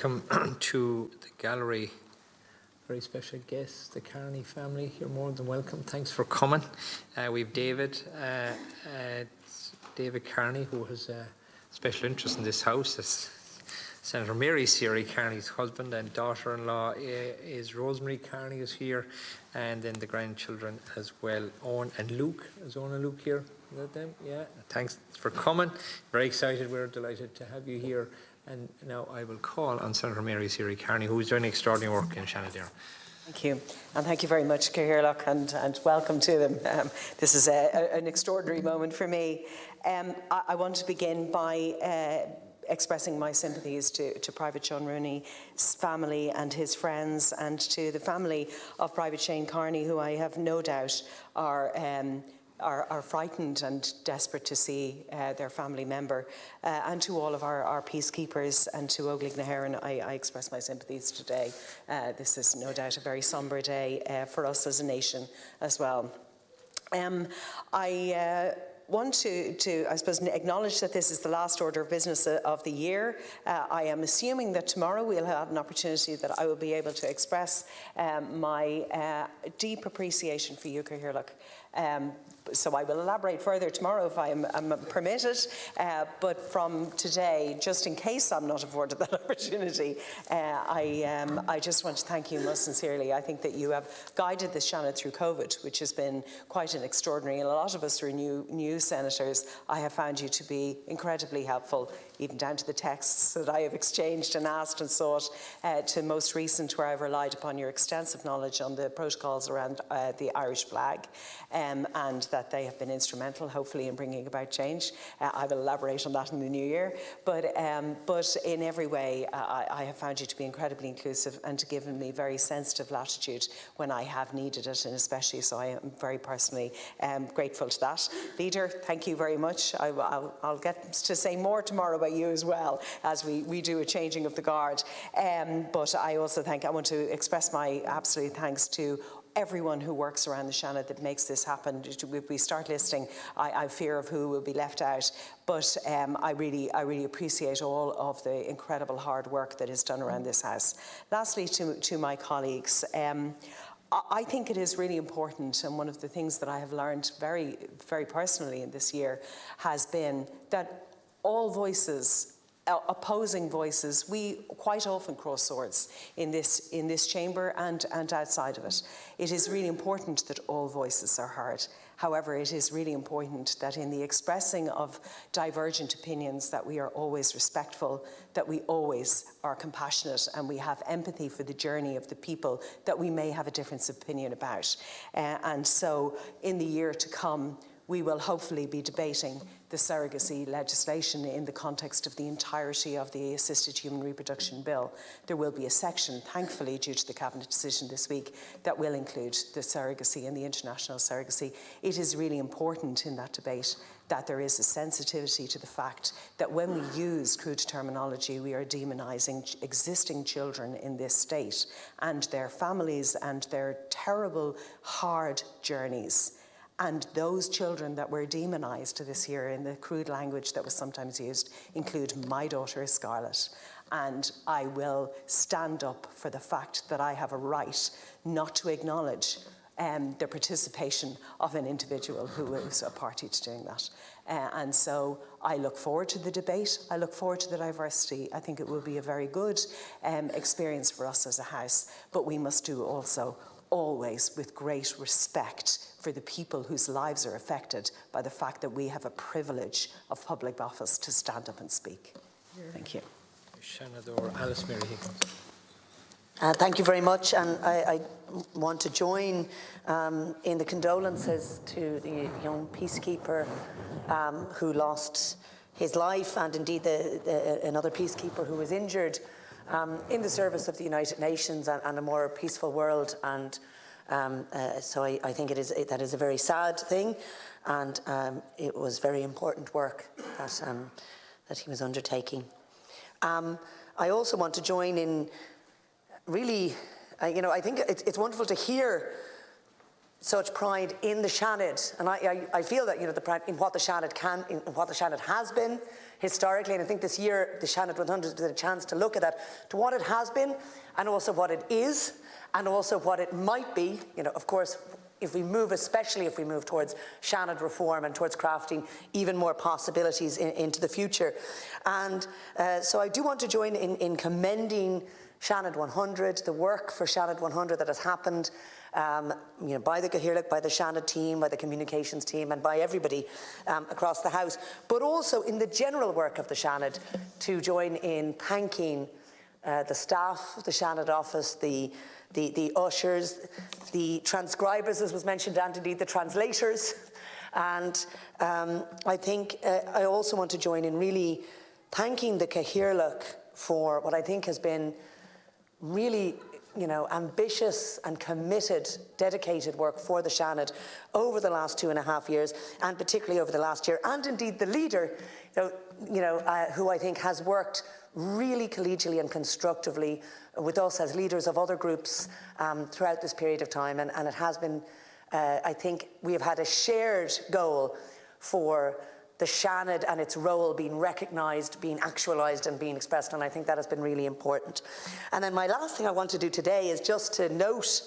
welcome to the gallery. Very special guests, the Carney family. You're more than welcome. Thanks for coming. We've David Carney, who has a special interest in this house. It's Senator Mary Seary Carney's husband and daughter-in-law is Rosemary Carney is here, and then the grandchildren as well. Owen and Luke. Is Owen and Luke here? Is that them? Yeah. Thanks for coming. Very excited. We're delighted to have you here. And now I will call on Senator Mary Seary Carney, who is doing extraordinary work in Shanadare. Thank you. And thank you very much, Cathaoirleach, and welcome to them. This is an extraordinary moment for me. I want to begin by expressing my sympathies to Private Sean Rooney's family and his friends, and to the family of Private Shane Carney, who I have no doubt are frightened and desperate to see their family member, and to all of our peacekeepers, and to Óglaigh na hÉireann, I express my sympathies today. This is no doubt a very sombre day for us as a nation as well. I want to, I suppose, acknowledge that this is the last order of business of the year. I am assuming that tomorrow we'll have an opportunity that I will be able to express my deep appreciation for you, Cathaoirleach. So I will elaborate further tomorrow if I'm permitted, but from today, just in case I'm not afforded that opportunity, I just want to thank you most sincerely. I think that you have guided this Shannon through COVID, which has been quite an extraordinary, and a lot of us who are new senators, I have found you to be incredibly helpful, even down to the texts that I have exchanged and asked and sought, to most recent, where I've relied upon your extensive knowledge on the protocols around the Irish flag, and that they have been instrumental, hopefully, in bringing about change. I will elaborate on that in the new year. But in every way, I have found you to be incredibly inclusive and to give me very sensitive latitude when I have needed it, and especially so I am very personally grateful to that. Leader, thank you very much. I'll get to say more tomorrow about you as well, as we do a changing of the guard. But I also want to express my absolute thanks to everyone who works around the Shannon that makes this happen. If we start listing, I fear of who will be left out, but I really appreciate all of the incredible hard work that is done around this house. Lastly, to my colleagues, I think it is really important, and one of the things that I have learned very, very personally in this year has been that all voices, opposing voices, we quite often cross swords in this chamber and outside of it. It is really important that all voices are heard. However, it is really important that in the expressing of divergent opinions that we are always respectful, that we always are compassionate, and we have empathy for the journey of the people that we may have a difference of opinion about. And so in the year to come, we will hopefully be debating the surrogacy legislation in the context of the entirety of the Assisted Human Reproduction Bill. There will be a section, thankfully, due to the Cabinet decision this week, that will include the surrogacy and the international surrogacy. It is really important in that debate that there is a sensitivity to the fact that when we use crude terminology, we are demonising existing children in this state and their families and their terrible, hard journeys. And those children that were demonised this year in the crude language that was sometimes used include my daughter, Scarlett. And I will stand up for the fact that I have a right not to acknowledge the participation of an individual who is a party to doing that. And so I look forward to the debate. I look forward to the diversity. I think it will be a very good experience for us as a House. But we must do also always with great respect for the people whose lives are affected by the fact that we have a privilege of public office to stand up and speak. Thank you. Shanadore, Alice Mary Higgins. Thank you very much, and I want to join in the condolences to the young peacekeeper who lost his life, and indeed another peacekeeper who was injured in the service of the United Nations and a more peaceful world. And so I think that is a very sad thing, and it was very important work that he was undertaking. I also want to join in really, I think it's wonderful to hear such pride in the Seanad, and I feel that the pride in what the Seanad has been, historically, and I think this year the Seanad 100 was a chance to look at that, to what it has been, and also what it is, and also what it might be. You know, of course, if we move, especially if we move towards Seanad reform and towards crafting even more possibilities into the future. And so I do want to join in commending Seanad 100, the work for Seanad 100 that has happened you know, by the Cathaoirleach, by the Seanad team, by the communications team, and by everybody across the House, but also in the general work of the Seanad, to join in thanking the staff of the Seanad office, the ushers, the transcribers, as was mentioned, and indeed the translators. And I think I also want to join in really thanking the Cathaoirleach for what I think has been really, you know, ambitious and committed, dedicated work for the Seanad over the last 2.5 years, and particularly over the last year, and indeed the leader, who I think has worked really collegially and constructively with us as leaders of other groups throughout this period of time. And it has been, I think we have had a shared goal for the Seanad and its role being recognised, being actualised and being expressed, and I think that has been really important. And then my last thing I want to do today is just to note